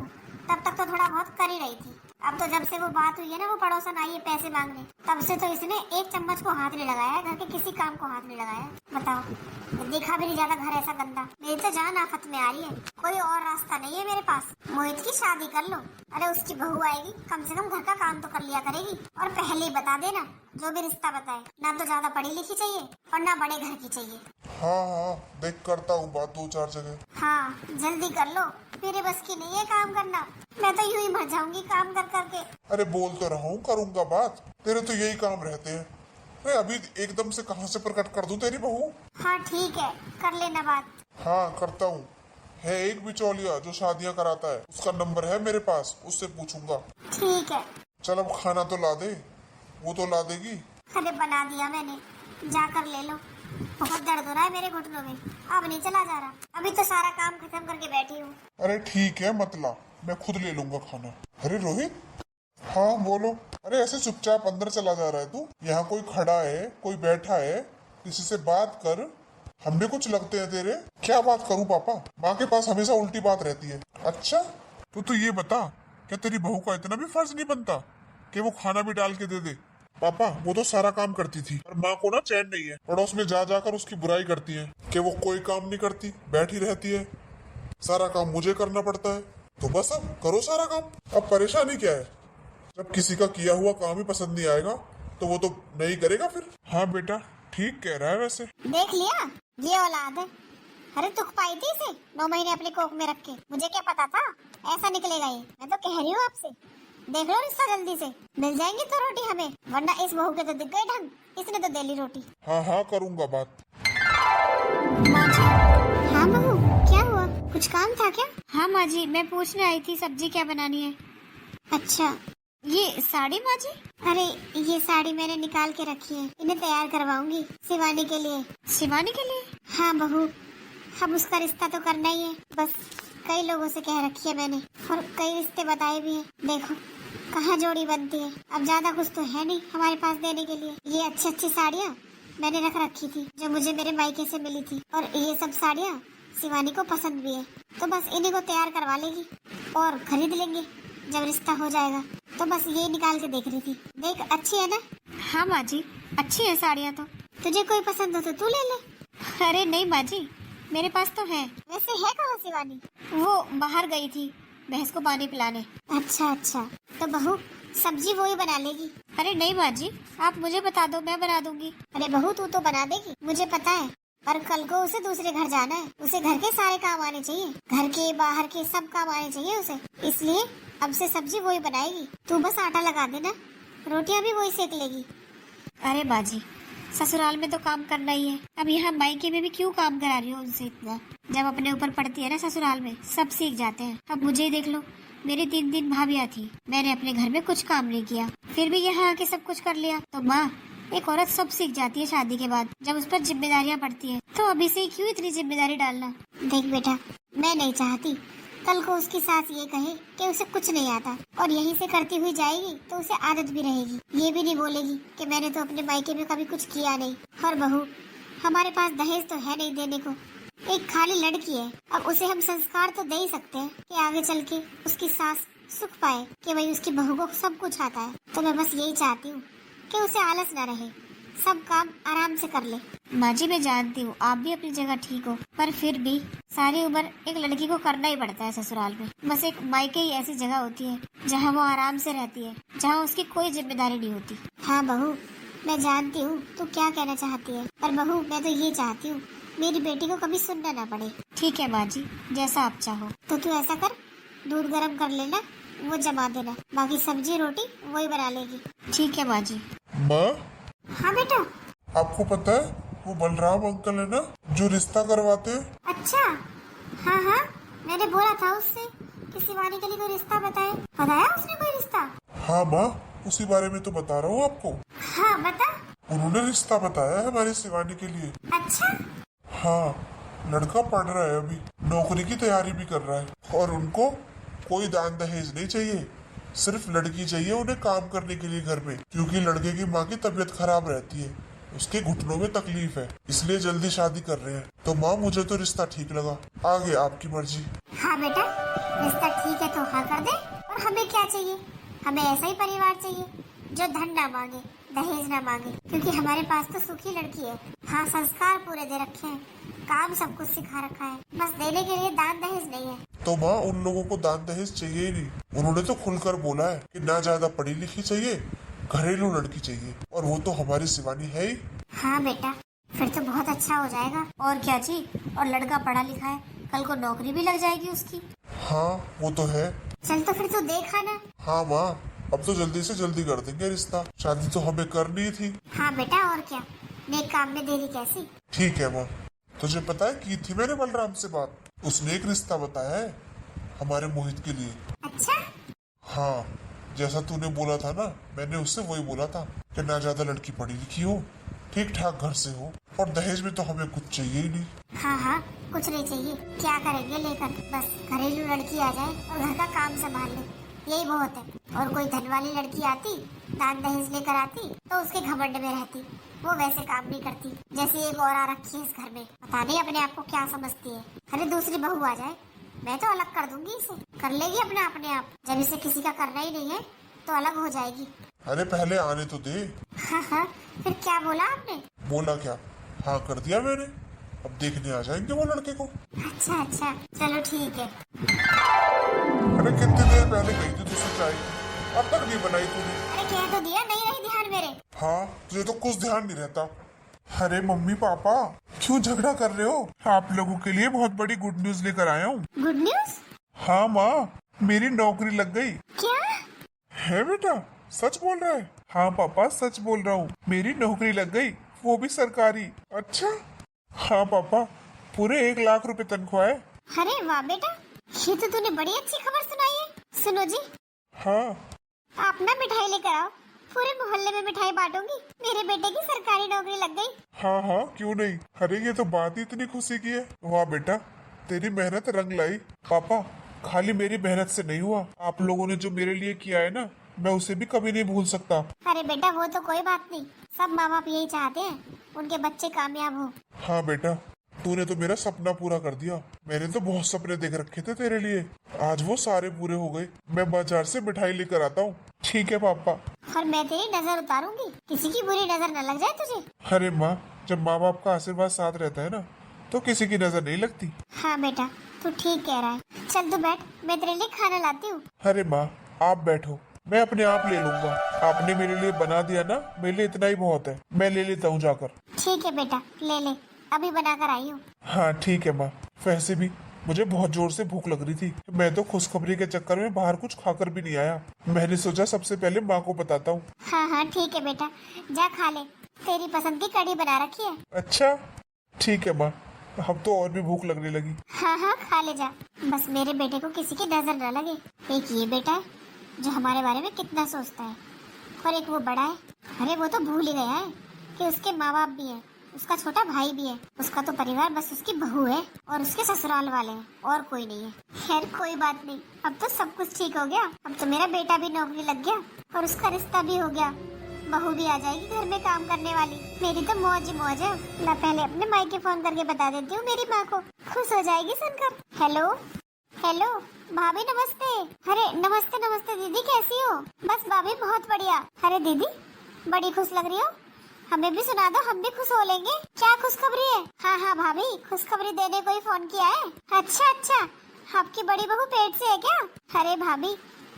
तब तक तो थोड़ा बहुत कर ही रही थी। अब तो जब से वो बात हुई है ना, वो पड़ोसन आई है पैसे मांगने, तब से तो इसने एक चम्मच को हाथ नहीं लगाया, घर के किसी काम को हाथ नहीं लगाया। बताओ, देखा भी नहीं जाता घर ऐसा गंदा। मेरी तो जान आफत में आ रही है, कोई और रास्ता नहीं है मेरे पास। मोहित की शादी कर लो। अरे उसकी बहू आएगी, कम से कम घर का काम तो कर लिया करेगी। और पहले ही बता देना, जो भी रिश्ता बताए, ना तो ज्यादा पढ़ी लिखी चाहिए और ना बड़े घर की चाहिए। हाँ, देख करता हूँ बात 2-4 जगह। हाँ जल्दी कर लो, मेरे बस की नहीं है काम करना। मैं तो यूं ही मर जाऊंगी काम कर करके। अरे बोल तो रहा हूँ करूंगा बात, तेरे तो यही काम रहते हैं। अरे अभी एकदम से कहाँ से प्रकट कर दूं तेरी बहू। हाँ ठीक है, कर लेना बात। हाँ करता हूँ। है एक बिचौलिया जो शादियाँ कराता है, उसका नंबर है मेरे पास, उससे पूछूंगा। ठीक है। चल अब खाना तो ला दे, वो तो ला देगी। अरे बना दिया मैंने, जाकर ले लो। बहुत दर्द हो रहा है मेरे घुटनों में, अब नहीं चला जा रहा। अभी तो सारा काम खत्म करके बैठी हूँ। अरे ठीक है मत ला, मैं खुद ले लूंगा खाना। अरे रोहित। हाँ बोलो। अरे ऐसे चुपचाप अंदर चला जा रहा है तू? यहाँ कोई खड़ा है, कोई बैठा है, किसी से बात कर। हम भी कुछ लगते हैं तेरे? क्या बात करूँ पापा, माँ के पास हमेशा उल्टी बात रहती है। अच्छा तो ये बता, क्या तेरी बहू का इतना भी फर्ज नहीं बनता कि वो खाना भी डाल के दे दे? पापा वो तो सारा काम करती थी, और माँ को ना चैन नहीं है, पड़ोस में जा जाकर उसकी बुराई करती है कि वो कोई काम नहीं करती, बैठी रहती है। सारा काम मुझे करना पड़ता है। तो बस अब करो सारा काम। अब परेशानी क्या है? जब किसी का किया हुआ काम ही पसंद नहीं आएगा तो वो तो नहीं करेगा फिर। हाँ बेटा ठीक कह रहा है वैसे। देख लिया, ये औलाद है। अरे तुक पाई थी इसे 9 महीने अपने कोख में रख के, मुझे क्या पता था ऐसा निकलेगा ये। मैं तो कह रही हूँ आपसे, देख लो रिश्ता जल्दी से, मिल जाएंगी तो रोटी हमें, वरना इस बहू के तो दिख गए ढंग, इसने तो दे ली रोटी। हाँ करूँगा बात। माँ जी। हाँ बहू, क्या हुआ, कुछ काम था क्या? हाँ माँ जी, मैं पूछने आई थी सब्जी क्या बनानी है। अच्छा ये साड़ी माँ जी? अरे ये साड़ी मैंने निकाल के रखी है, इन्हें तैयार करवाऊंगी शिवानी के लिए। शिवानी के लिए? हाँ बहू, अब उसका रिश्ता तो करना ही है। बस कई लोगों से कह रखी है मैंने, और कई रिश्ते बताए भी हैं। देखो कहाँ जोड़ी बनती है। अब ज्यादा कुछ तो है नहीं हमारे पास देने के लिए। ये अच्छी अच्छी साड़ियाँ मैंने रख रखी थी जो मुझे मेरे मायके से मिली थी, और ये सब साड़ियाँ शिवानी को पसंद भी है, तो बस इन्हीं को तैयार करवा लेगी और खरीद लेंगे जब रिश्ता हो जाएगा। तो बस ये निकाल के देख रही थी, देख अच्छी है ना? हाँ माँ जी अच्छी है साड़ियाँ तो। तुझे कोई पसंद हो तो तू ले ले। अरे नहीं माँ जी, मेरे पास तो है। वैसे है कहाँ शिवानी? वो बाहर गई थी भैंस को पानी पिलाने। अच्छा अच्छा, तो बहू सब्जी वो ही बना लेगी। अरे नहीं माँ जी, आप मुझे बता दो, मैं बना दूंगी। अरे बहू तू तो बना देगी, मुझे पता है, पर कल को उसे दूसरे घर जाना है, उसे घर के सारे काम आने चाहिए, घर के बाहर के सब काम आने चाहिए उसे, इसलिए अब से सब्जी वही बनाएगी। तू बस आटा लगा देना, रोटियां भी वही सेक लेगी। अरे बाजी, ससुराल में तो काम करना ही है, अब यहाँ मायके में भी क्यों काम करा रही हो उनसे इतना? जब अपने ऊपर पड़ती है ना ससुराल में, सब सीख जाते हैं। अब मुझे ही देख लो, मेरी 3 भाभियाँ थी, मैंने अपने घर में कुछ काम नहीं किया, फिर भी यहाँ आके सब कुछ कर लिया। तो माँ, एक औरत सब सीख जाती है शादी के बाद, जब उस पर जिम्मेदारियाँ पड़ती है। तो अभी से क्यों इतनी जिम्मेदारी डालना? देख बेटा, मैं नहीं चाहती कल को उसकी सास ये कहे कि उसे कुछ नहीं आता, और यहीं से करती हुई जाएगी तो उसे आदत भी रहेगी। ये भी नहीं बोलेगी कि मैंने तो अपने मायके में कभी कुछ किया नहीं। और बहू, हमारे पास दहेज तो है नहीं देने को, एक खाली लड़की है। अब उसे हम संस्कार तो दे ही सकते हैं कि आगे चल के उसकी सास सुख पाए कि भाई उसकी बहू को सब कुछ आता है। तो मैं बस यही चाहती हूँ कि उसे आलस न रहे, सब काम आराम से कर ले। माँ जी मैं जानती हूँ आप भी अपनी जगह ठीक हो, पर फिर भी सारी उम्र एक लड़की को करना ही पड़ता है ससुराल में। बस एक मायके ही ऐसी जगह होती है जहाँ वो आराम से रहती है, जहाँ उसकी कोई जिम्मेदारी नहीं होती। हाँ बहू, मैं जानती हूँ तू क्या कहना चाहती है, पर बहू मैं तो ये चाहती हूँ मेरी बेटी को कभी सुनना ना पड़े। ठीक है माँ जी, जैसा आप चाहो। तो तू ऐसा कर, दूध गर्म कर लेना, वो जमा देना, बाकी सब्जी रोटी वही बना लेगी। ठीक है बाजी। माँ, हाँ बेटा। आपको पता है वो बलराम अंकल है ना जो रिश्ता करवाते हैं? अच्छा, हाँ हाँ, मैंने बोला था उससे कि शिवानी के लिए कोई रिश्ता बताया उसने कोई रिश्ता? हाँ माँ, उसी बारे में तो बता रहा हूँ आपको। हाँ बता। उन्होंने रिश्ता बताया है हमारी शिवानी के लिए। अच्छा। हाँ, लड़का पढ़ रहा है, अभी नौकरी की तैयारी भी कर रहा है, और उनको कोई दान दहेज नहीं चाहिए, सिर्फ लड़की चाहिए उन्हें काम करने के लिए घर में, क्योंकि लड़के की माँ की तबीयत खराब रहती है, उसके घुटनों में तकलीफ है, इसलिए जल्दी शादी कर रहे हैं। तो माँ, मुझे तो रिश्ता ठीक लगा, आगे आपकी मर्जी। हाँ बेटा, रिश्ता ठीक है तो हाँ कर दे। और हमें क्या चाहिए? हमें ऐसा ही परिवार चाहिए जो धन ना मांगे, दहेज ना मांगे, क्योंकि हमारे पास तो सुखी लड़की है। हाँ, संस्कार पूरे दे रखे हैं, काम सब कुछ सिखा रखा है, बस देने के लिए दान दहेज नहीं है। तो माँ, उन लोगों को दान दहेज चाहिए ही नहीं, उन्होंने तो खुलकर बोला है कि ना ज्यादा पढ़ी लिखी चाहिए, घरेलू लड़की चाहिए, और वो तो हमारी शिवानी है ही। हाँ बेटा, फिर तो बहुत अच्छा हो जाएगा। और क्या जी, और लड़का पढ़ा लिखा है, कल को नौकरी भी लग जाएगी उसकी। हाँ, वो तो है। चल तो फिर तू देखा ना। हाँ माँ, अब तो जल्दी से जल्दी कर देंगे रिश्ता, शादी तो हमें करनी थी। हाँ बेटा, और क्या, नेक काम में देरी कैसी। ठीक है माँ, तुझे पता है की थी मैंने बलराम से बात, उसने एक रिश्ता बताया है हमारे मोहित के लिए। अच्छा। हाँ, जैसा तूने बोला था ना, मैंने उससे वही बोला था कि ना ज्यादा लड़की पढ़ी लिखी हो, ठीक ठाक घर से हो, और दहेज में तो हमें कुछ चाहिए ही नहीं। हाँ हाँ, कुछ नहीं चाहिए, क्या करेंगे लेकर, बस घरेलू लड़की आ जाए और घर का काम संभाल ले, यही बहुत है। और कोई धन वाली लड़की आती, दान दहेज लेकर आती, तो उसके घमंड में रहती, वो वैसे काम नहीं करती। जैसे एक और आ रखी है इस घर में, पता नहीं अपने आप को क्या समझती है। अरे दूसरी बहू आ जाए, मैं तो अलग कर दूंगी इसे, कर लेगी अपने आप। जब इसे किसी का करना ही नहीं है तो अलग हो जाएगी। अरे पहले आने तो दे। हाँ हाँ, फिर क्या बोला आपने? बोला क्या, हाँ कर दिया मैंने, अब देखने आ जाएंगे वो लड़के को। अच्छा अच्छा, चलो ठीक है। अरे कितनी देर पहले गई थी तुझसे चाय, अब तक नहीं बनाई तूने। अरे कह तो दिया, नहीं रही ध्यान मेरे। हाँ, तुझे तो कुछ ध्यान नहीं रहता। अरे मम्मी पापा, क्यों झगड़ा कर रहे हो? आप लोगों के लिए बहुत बड़ी गुड न्यूज लेकर आया हूँ। Good news? हाँ माँ, मेरी नौकरी लग गई। क्या? है बेटा, सच बोल रहा है? हाँ पापा, सच बोल रहा हूँ, मेरी नौकरी लग गई, वो भी सरकारी। अच्छा? हाँ पापा, पूरे 1 लाख रुपए तनख्वाह है। अरे वाह बेटा, ये तो तूने बड़ी अच्छी खबर सुनाई है। सुनो जी, हाँ। आप ना मिठाई लेकर आओ, पूरे मोहल्ले में मिठाई बांटूंगी, मेरे बेटे की सरकारी नौकरी लग गई। हाँ हाँ, क्यों नहीं। अरे ये तो बात ही इतनी खुशी की है। वाह बेटा, तेरी मेहनत रंग लाई। पापा, खाली मेरी मेहनत से नहीं हुआ, आप लोगों ने जो मेरे लिए किया है ना, मैं उसे भी कभी नहीं भूल सकता। अरे बेटा, वो तो कोई बात नहीं, सब माँ बाप यही चाहते हैं उनके बच्चे कामयाब हो। हाँ बेटा, तूने तो मेरा सपना पूरा कर दिया। मैंने तो बहुत सपने देख रखे थे तेरे लिए, आज वो सारे पूरे हो गए। मैं बाजार से मिठाई लेकर आता हूँ। ठीक है पापा। और मैं तेरी नजर उतारूंगी, किसी की बुरी नजर न लग जाए तुझे। अरे माँ, जब माँ बाप का आशीर्वाद साथ रहता है ना, तो किसी की नजर नहीं लगती। हाँ बेटा, तू ठीक कह रहा है। चल तू बैठ, मैं तेरे लिए खाना लाती हूँ। अरे माँ, आप बैठो, मैं अपने आप ले लूंगा। आपने मेरे लिए बना दिया ना, मेरे लिए इतना ही बहुत है, मैं ले लेता हूँ जाकर। ठीक है बेटा, ले ले, अभी बनाकर आई हूँ। हाँ ठीक है माँ। वैसे भी मुझे बहुत जोर से भूख लग रही थी, मैं तो खुशखबरी के चक्कर में बाहर कुछ खाकर भी नहीं आया। मैंने सोचा सबसे पहले माँ को बताता हूँ। हाँ हाँ ठीक है बेटा, जा खा ले, तेरी पसंद की कढ़ी बना रखी है। अच्छा ठीक है माँ, अब तो और भी भूख लगने लगी। हाँ हाँ खा ले जा, बस मेरे बेटे को किसी की नजर न लगे। एक ये बेटा है जो हमारे बारे में कितना सोचता है, और एक वो बड़ा है, अरे वो तो भूल ही गया है कि उसके माँ बाप भी हैं, उसका छोटा भाई भी है, उसका तो परिवार बस उसकी बहू है और उसके ससुराल वाले हैं, और कोई नहीं है। खैर कोई बात नहीं, अब तो सब कुछ ठीक हो गया। अब तो मेरा बेटा भी नौकरी लग गया और उसका रिश्ता भी हो गया, बहू भी आ जाएगी घर में काम करने वाली। मेरी तो मौज ही मौज है। मैं पहले अपने मायके फोन करके बता देती हूँ, मेरी माँ को खुश हो जाएगी सुनकर। हेलो हेलो भाभी, नमस्ते। अरे नमस्ते नमस्ते दीदी, कैसी हो? बस भाभी बहुत बढ़िया। अरे दीदी बड़ी खुश लग रही हो, हमें भी सुना दो, हम भी खुश हो लेंगे। क्या खुशखबरी है? हाँ हाँ भाभी, खुशखबरी देने को ही फोन किया है। अच्छा अच्छा, आपकी बड़ी बहू पेट से है क्या? अरे भाभी,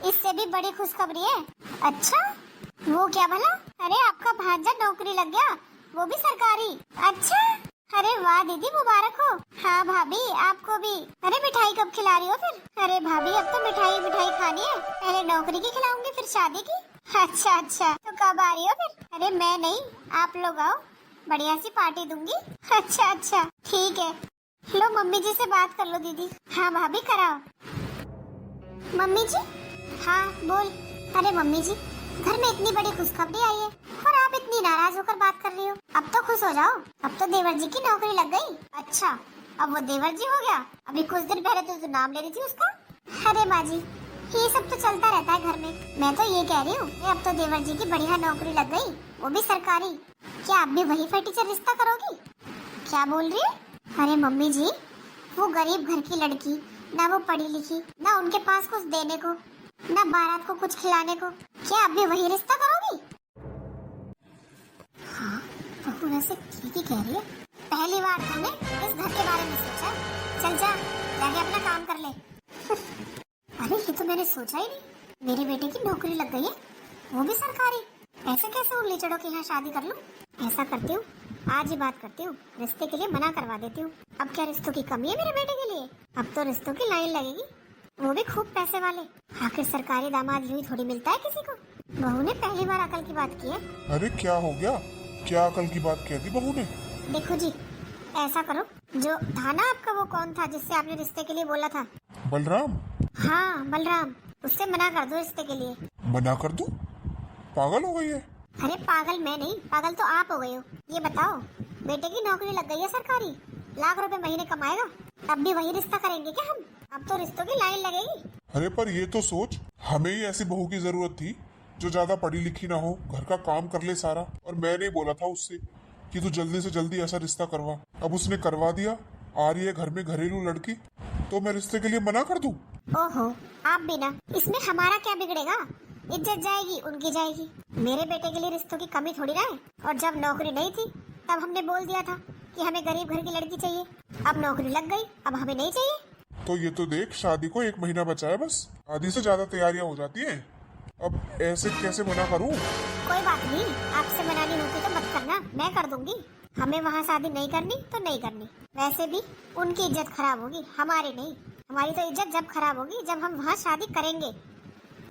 इससे भी बड़ी खुशखबरी है। अच्छा, वो क्या भला? अरे आपका भांजा नौकरी लग गया, वो भी सरकारी। अच्छा, अरे वाह दीदी, मुबारक हो। हाँ भाभी, आपको भी। अरे मिठाई कब खिला रही हो फिर? अरे भाभी, अब तो मिठाई खानी है, पहले नौकरी की खिलाऊंगी फिर शादी की। अच्छा अच्छा, तो कब आ रही हो फिर? अरे मैं नहीं, आप लोग आओ, बढ़िया सी पार्टी दूंगी। अच्छा अच्छा ठीक है। लो मम्मी जी से बात कर लो दीदी। हाँ भाभी कराओ। मम्मी जी। हाँ बोल। अरे मम्मी जी, घर में इतनी बड़ी खुशखबरी आई है और आप इतनी नाराज होकर बात कर रही हो। अब तो खुश हो जाओ, अब तो देवर जी की नौकरी लग गई। अच्छा, अब वो देवर जी हो गया? अभी कुछ दिन पहले तो नाम ले रही थी उसका। अरे माँ जी, ये सब तो चलता रहता है घर में। मैं तो ये कह रही हूँ अब तो देवर जी की बढ़िया नौकरी लग गई, वो भी सरकारी। क्या आप भी वही फटीचर रिश्ता करोगी? क्या बोल रही है? अरे मम्मी जी, वो गरीब घर की लड़की, ना वो पढ़ी लिखी, ना उनके पास कुछ देने को, ना बारात को कुछ खिलाने को, क्या आप भी वही रिश्ता करोगी? हाँ, बहू वैसे ठीक ही कह रही है। पहली बार तो मैं इस घर के बारे में सोचा। चल जा, जाके अपना काम कर ले। अरे ये तो मैंने सोचा ही नहीं, मेरे बेटे की नौकरी लग गई है, वो भी सरकारी। ऐसे कैसे उंगली चढ़ो कि यहाँ शादी कर लूं? ऐसा करती हूँ, आज ही बात करती हूँ, रिश्ते के लिए मना करवा देती हूँ। अब क्या रिश्तों की कमी है मेरे बेटे के लिए? अब तो रिश्तों की लाइन लगेगी, वो भी खूब पैसे वाले। आखिर सरकारी दामाद यूं ही थोड़ी मिलता है किसी को। बहू ने पहली बार अकल की बात की है। अरे क्या हो गया? क्या अकल की बात कह दी बहू ने? देखो जी, ऐसा करो, जो था ना आपका वो कौन था जिससे आपने रिश्ते के लिए बोला था? बलराम। हाँ बलराम, उससे मना कर दो रिश्ते के लिए। मना कर दूं? पागल हो गई है? अरे पागल मैं नहीं, पागल तो आप हो गए हो। ये बताओ, बेटे की नौकरी लग गई है सरकारी, लाख रुपए महीने कमाएगा, तब भी वही रिश्ता करेंगे क्या हम? अब तो रिश्तों की लाइन लगेगी। अरे पर ये तो सोच, हमें ही ऐसी बहू की जरूरत थी जो ज्यादा पढ़ी लिखी ना हो, घर का काम कर ले सारा। और मैंने बोला था उससे कि तू जल्दी से जल्दी ऐसा रिश्ता करवा। अब उसने करवा दिया, आ रही है घर में घरेलू लड़की, तो मैं रिश्ते के लिए मना कर दूं? ओहो, आप भी ना, इसमें हमारा क्या बिगड़ेगा? इज्जत जाएगी, उनकी जाएगी। मेरे बेटे के लिए रिश्तों की कमी थोड़ी ना है। और जब नौकरी नहीं थी तब हमने बोल दिया था कि हमें गरीब घर की लड़की चाहिए। अब नौकरी लग गई, अब हमें नहीं चाहिए। तो ये तो देख, शादी को 1 महीना बचा है बस, आधी से ज्यादा तैयारियां हो जाती हैं। अब ऐसे कैसे मना करूं? कोई बात नहीं, आपसे मनानी होती तो मत करना, मैं कर दूंगी। हमें वहाँ शादी नहीं करनी तो नहीं करनी। वैसे भी उनकी इज्जत खराब होगी, हमारी नहीं। हमारी तो इज्जत जब खराब होगी जब हम वहाँ शादी करेंगे।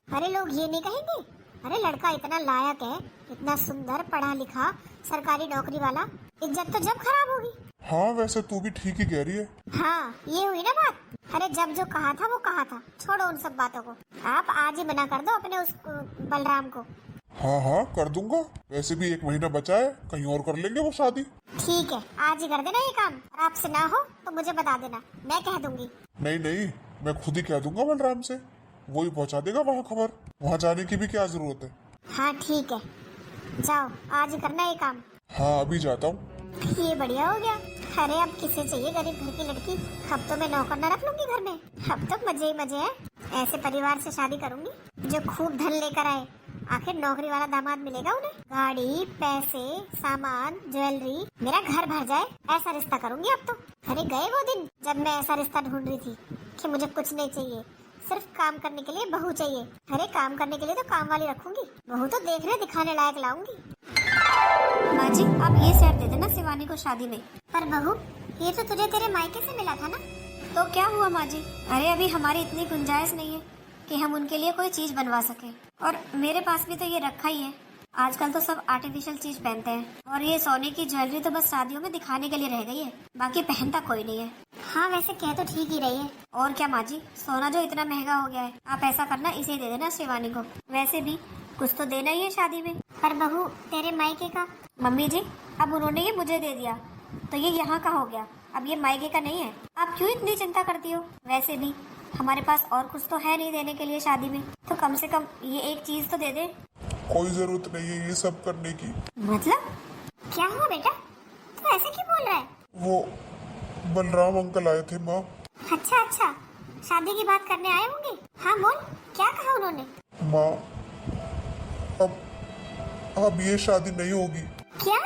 अरे लोग ये नहीं कहेंगे, अरे लड़का इतना लायक है, इतना सुंदर, पढ़ा लिखा, सरकारी नौकरी वाला। इज्जत तो जब खराब होगी। हाँ वैसे तू भी ठीक ही कह रही है। हाँ ये हुई ना बात। अरे जब जो कहा था वो कहा था, छोड़ो उन सब बातों को। आप आज ही मना कर दो अपने उस बलराम को। हाँ हाँ कर दूंगा, वैसे भी 1 महीना बचा है, कहीं और कर लेंगे वो शादी। ठीक है, आज ही कर देना ये काम। और आपसे ना हो तो मुझे बता देना, मैं कह दूंगी। नहीं नहीं, मैं खुद ही कह दूंगा बलराम से, वो ही पहुंचा देगा वहाँ खबर। वहाँ जाने की भी क्या जरूरत है? हाँ ठीक है, जाओ आज ही करना ये काम। हाँ अभी जाता हूँ। ये बढ़िया हो गया। अरे अब किसे चाहिए गरीब घर की लड़की? अब तो मैं नौकर न रख लूंगी घर में। अब तो मजे ही मजे हैं। ऐसे परिवार से शादी करूंगी जो खूब धन लेकर आए। आखिर नौकरी वाला दामाद मिलेगा उन्हें, गाड़ी, पैसे, सामान, ज्वेलरी, मेरा घर भर जाए, ऐसा रिश्ता करूंगी अब तो। अरे गए वो दिन जब मैं ऐसा रिश्ता ढूंढ रही थी कि मुझे कुछ नहीं चाहिए, सिर्फ काम करने के लिए बहू चाहिए। अरे काम करने के लिए तो काम वाली रखूंगी, बहू तो देखने दिखाने लायक लाऊंगी। माँ जी, आप ये सेट दे देना शिवानी को शादी में। पर बहू, ये तो तुझे तेरे मायके से मिला था ना? तो क्या हुआ माँ जी? अरे अभी हमारी इतनी गुंजाइश नहीं है कि हम उनके लिए कोई चीज बनवा सके। और मेरे पास भी तो ये रखा ही है। आजकल तो सब आर्टिफिशियल चीज पहनते हैं, और ये सोने की ज्वेलरी तो बस शादियों में दिखाने के लिए रह गई है, बाकी पहनता कोई नहीं है। हाँ वैसे कह तो ठीक ही रही है। और क्या माँ जी, सोना जो इतना महंगा हो गया है, आप ऐसा करना, इसे दे देना शिवानी को। वैसे भी कुछ तो देना ही है शादी में। पर बहू, तेरे मायके का? मम्मी जी, अब उन्होंने ये मुझे दे दिया तो ये यहाँ का हो गया, अब ये मायके का नहीं है। आप क्यों इतनी चिंता करती हो? वैसे भी हमारे पास और कुछ तो है नहीं देने के लिए शादी में, तो कम से कम ये एक चीज तो दे दे। कोई जरूरत नहीं है ये सब करने की। मतलब क्या हुआ बेटा, तू ऐसे क्यों बोल रहा है? वो बलराम अंकल आए थे माँ। अच्छा अच्छा, शादी की बात करने आए होंगे। हाँ बोल, क्या कहा उन्होंने? माँ अब ये शादी नहीं होगी। क्या?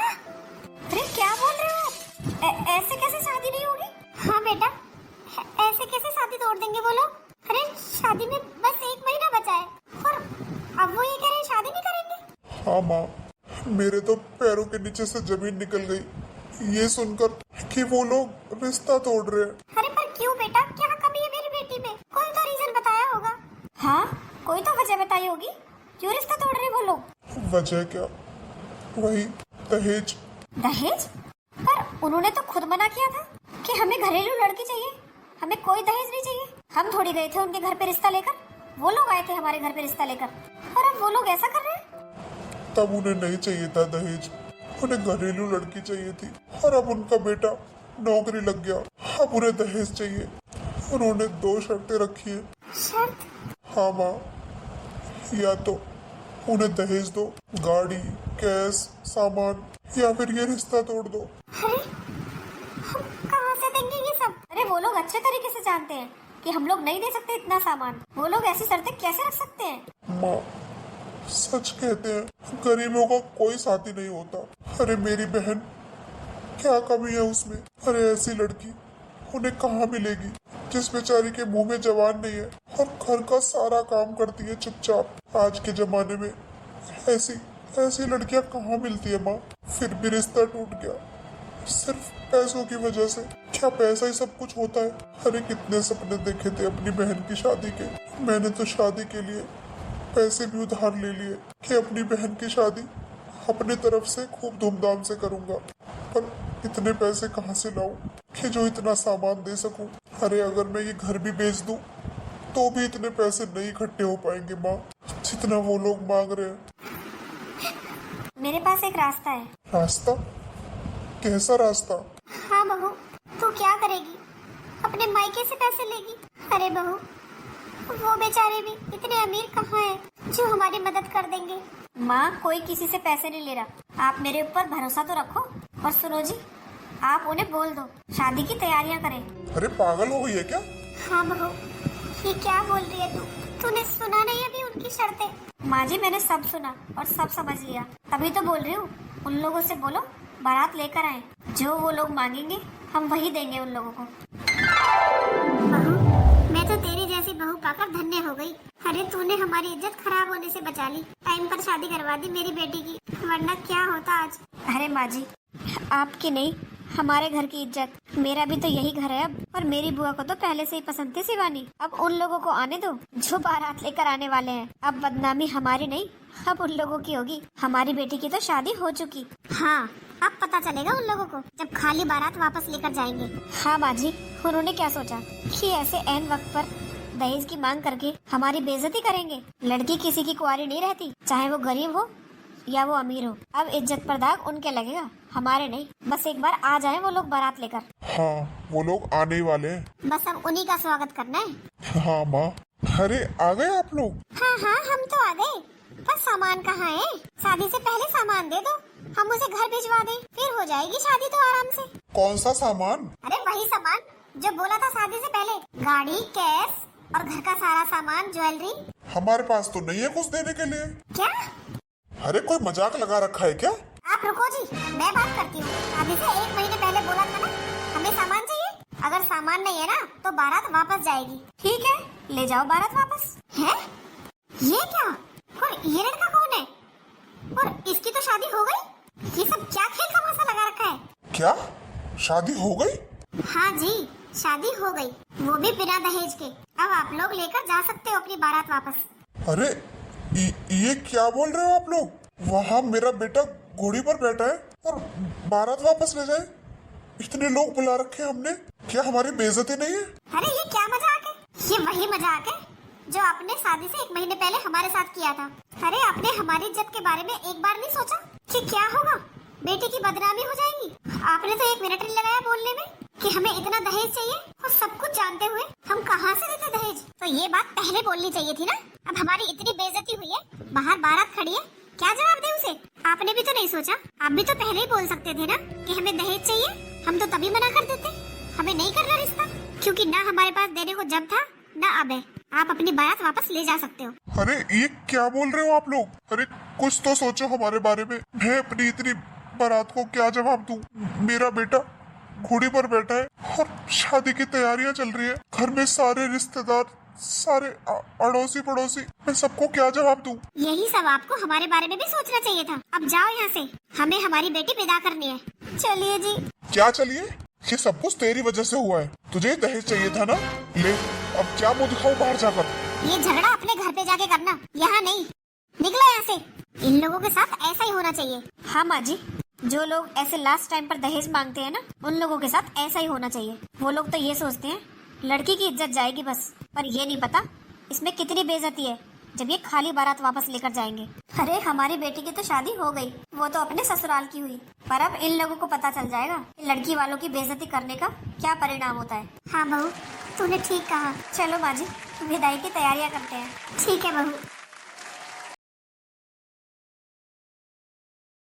अरे क्या बोल रहे हो आप? ऐसे कैसे शादी नहीं होगी? हाँ बेटा, ऐसे कैसे शादी तोड़ देंगे वो लोग? अरे शादी में बस 1 महीना बचा है और अब वो ये कह रहे हैं शादी नहीं करेंगे। हाँ माँ, मेरे तो पैरों के नीचे से जमीन निकल गई ये सुनकर कि वो लोग रिश्ता तोड़ रहे हैं। अरे पर क्यों बेटा, क्या कमी है मेरी बेटी में? कोई तो रीजन बताया होगा। हाँ कोई तो वजह बताई होगी, क्यों रिश्ता तोड़ रहे वो लोग? वजह क्या, वही दहेज। दहेज? पर उन्होंने तो खुद मना किया था कि हमें घरेलू लड़की चाहिए, हमें कोई दहेज नहीं चाहिए। हम थोड़ी गए थे उनके घर पे रिश्ता लेकर, वो लोग आए थे हमारे घर पे रिश्ता लेकर, और अब वो लोग ऐसा कर रहे हैं। तब उन्हें नहीं चाहिए था दहेज, उन्हें घरेलू लड़की चाहिए थी। और अब उनका बेटा नौकरी लग गया, अब उन्हें दहेज चाहिए। उन्होंने 2 शर्तें रखी है। शर्त? हाँ माँ, या तो उन्हें दहेज दो, गाड़ी, कैश, सामान, या फिर ये रिश्ता तोड़ दो। अरे हम कहाँ से देंगे ये सब? अरे वो लोग अच्छे तरीके से जानते हैं कि हम लोग नहीं दे सकते इतना सामान। वो लोग ऐसी शर्तें कैसे रख सकते हैं? माँ सच कहते हैं, गरीबों का कोई साथी नहीं होता। अरे मेरी बहन, क्या कमी है उसमें? अरे ऐसी लड़की उन्हें कहाँ मिलेगी जिस बेचारी के मुंह में जवान नहीं है और घर का सारा काम करती है चुपचाप। आज के जमाने में ऐसी ऐसी लड़कियां कहाँ मिलती है माँ? फिर भी रिश्ता टूट गया सिर्फ पैसों की वजह से। क्या पैसा ही सब कुछ होता है? अरे कितने सपने देखे थे अपनी बहन की शादी के। मैंने तो शादी के लिए पैसे भी उधार ले लिए कि अपनी बहन की शादी अपनी तरफ से खूब धूमधाम से करूंगा, पर इतने पैसे कहाँ से लाऊं कि जो इतना सामान दे सकूं? अरे अगर मैं ये घर भी बेच दूं तो भी इतने पैसे नहीं इकट्ठे हो पाएंगे माँ, जितना वो लोग मांग रहे हैं। मेरे पास एक रास्ता है। रास्ता? कैसा रास्ता? हाँ बहू, तू क्या करेगी? अपने मायके से पैसे लेगी? अरे बहू, वो बेचारे भी इतने अमीर कहाँ हैं जो हमारी मदद कर देंगे? माँ, कोई किसी से पैसे नहीं ले रहा, आप मेरे ऊपर भरोसा तो रखो। और सुनो जी, आप उन्हें बोल दो शादी की तैयारियां करें। अरे पागल हो गई है क्या? हाँ बहू, ये क्या बोल रही है तू? तूने सुना नहीं अभी उनकी शर्तें? माँ जी, मैंने सब सुना और सब समझ लिया, तभी तो बोल रही हूँ उन लोगों से बोलो बारात लेकर आए। जो वो लोग मांगेंगे हम वही देंगे उन लोगों को। बहू, मैं तो तेरी जैसी बहू पाकर धन्य हो गई। अरे तूने हमारी इज्जत खराब होने से बचा ली, टाइम पर शादी करवा दी मेरी बेटी की, वरना क्या होता आज। अरे माँ जी, आपकी नहीं, हमारे घर की इज्जत। मेरा भी तो यही घर है अब, और मेरी बुआ को तो पहले से ही पसंद थी शिवानी। अब उन लोगों को आने दो जो बारात लेकर आने वाले हैं। अब बदनामी हमारी नहीं, अब उन लोगों की होगी। हमारी बेटी की तो शादी हो चुकी। हाँ, अब पता चलेगा उन लोगों को जब खाली बारात वापस लेकर जाएंगे। हाँ माँ जी, उन्होंने क्या सोचा कि ऐसे ऐन वक्त पर दहेज की मांग करके हमारी बेइज्जती करेंगे? लड़की किसी की कुंवारी नहीं रहती, चाहे वो गरीब हो या वो अमीर हो। अब इज्जत पर दाग उनके लगेगा, हमारे नहीं। बस एक बार आ जाए वो लोग बारात लेकर। हाँ, वो लोग आने ही वाले हैं। बस अब उन्हीं का स्वागत करना है। हाँ माँ। अरे आ गए आप लोग? हाँ हाँ, हम तो आ गए, पर सामान कहाँ है? शादी से पहले सामान दे दो, हम उसे घर भिजवा दें, फिर हो जाएगी शादी तो आराम से। कौन सा सामान? अरे वही सामान जो बोला था शादी से पहले, गाड़ी, कैश और घर का सारा सामान, ज्वेलरी। हमारे पास तो नहीं है कुछ देने के लिए। क्या? अरे कोई मजाक लगा रखा है क्या? आप रुको जी, मैं बात करती हूँ। शादी से 1 महीने पहले बोला था ना हमें सामान चाहिए। अगर सामान नहीं है ना तो बारात वापस जाएगी। ठीक है, ले जाओ बारात वापस। है? ये क्या? और ये लड़का कौन है? और इसकी तो शादी हो गई? ये सब क्या खेल तमाशा लगा रखा है? क्या शादी हो गई? हाँ जी, शादी हो गई, वो भी बिना दहेज के। अब आप लोग लेकर जा सकते हो अपनी बारात वापस। अरे ये क्या बोल रहे हो आप लोग? वहाँ मेरा बेटा घोड़ी पर बैठा है और बारात वापस ले जाए? इतने लोग बुला रखे हमने, क्या हमारी बेइज्जती नहीं है? अरे ये क्या मजाक है? ये वही मजाक है जो आपने शादी से 1 महीने पहले हमारे साथ किया था। अरे आपने हमारी इज्जत के बारे में एक बार नहीं सोचा कि क्या होगा? बेटी की बदनामी हो जाएगी। आपने तो 1 मिनट नहीं लगाया बोलने में कि हमें इतना दहेज चाहिए, और सब कुछ जानते हुए हम कहाँ से देते दहेज? तो ये बात पहले बोलनी चाहिए थी ना। अब हमारी इतनी बेइज्जती हुई है, बाहर बारात खड़ी है, क्या जवाब दे उसे? आपने भी तो नहीं सोचा? आप भी तो पहले ही बोल सकते थे ना कि हमें दहेज चाहिए, हम तो तभी मना कर देते। हमें नहीं करना रिश्ता, क्योंकि ना हमारे पास देने को जब था ना अब है। आप अपनी बारात वापस ले जा सकते हो। अरे ये क्या बोल रहे हो आप लोग? अरे कुछ तो सोचो हमारे बारे में। मैं अपनी इतनी बारात को क्या जवाब दूं? मेरा बेटा घोड़ी पर बैठा है और शादी की तैयारियां चल रही है। घर में सारे रिश्तेदार, सारे अड़ोसी पड़ोसी, मैं सबको क्या जवाब दूं? यही सब आपको हमारे बारे में भी सोचना चाहिए था। अब जाओ यहाँ से, हमें हमारी बेटी विदा करनी है। चलिए जी। क्या चलिए? ये सब कुछ तेरी वजह से हुआ है। तुझे दहेज चाहिए था ना? ले, अब क्या मुंह दिखाऊं बाहर जाकर? ये झगड़ा अपने घर पे जाके करना, यहाँ नहीं। निकलो यहाँ से। इन लोगों के साथ ऐसा ही होना चाहिए। हाँ माँ जी, जो लोग ऐसे लास्ट टाइम पर दहेज मांगते हैं ना, उन लोगों के साथ ऐसा ही होना चाहिए। वो लोग तो ये सोचते हैं लड़की की इज्जत जाएगी बस, पर ये नहीं पता इसमें कितनी बेइज्जती है जब ये खाली बारात वापस लेकर जाएंगे। अरे हमारी बेटी की तो शादी हो गई, वो तो अपने ससुराल की हुई, पर अब इन लोगों को पता चल जाएगा कि लड़की वालों की बेइज्जती करने का क्या परिणाम होता है। हाँ बहू, तूने ठीक कहा। चलो माँ जी, विदाई की तैयारियां करते हैं। ठीक है बहू।